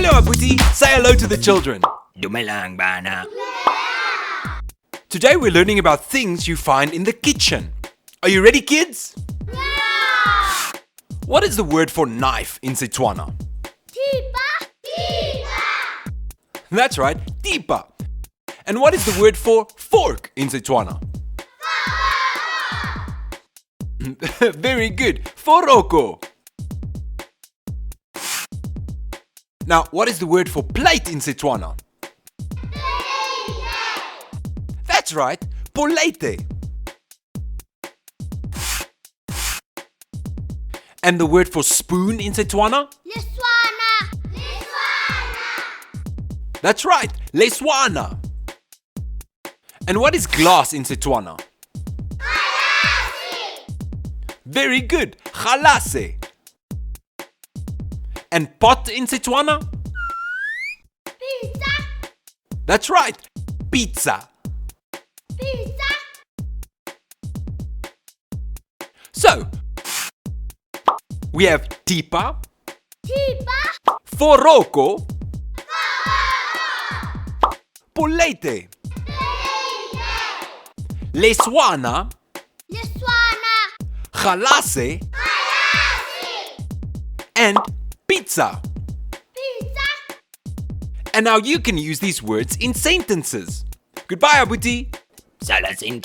Hello Abuti, say hello to the children. Dumelang bana. Today we're learning about things you find in the kitchen. Are you ready, kids? Yeah! What is the word for knife in Setswana? Tipa, tipa. That's right, tipa. And what is the word for fork in Setswana? Very good, foroko. Now, what is the word for plate in Setswana? That's right, polete. And the word for spoon in Setswana? Leswana, leswana. That's right, leswana. And what is glass in Setswana? Very good, galase. And pot in Setswana? Pizza, That's right, pizza. pizza. So, we have tipa, Tipa, foroko, polete, leswana, leswana. galase, and pizza. Pizza. And now you can use these words in sentences. Goodbye, Abuti. Salas in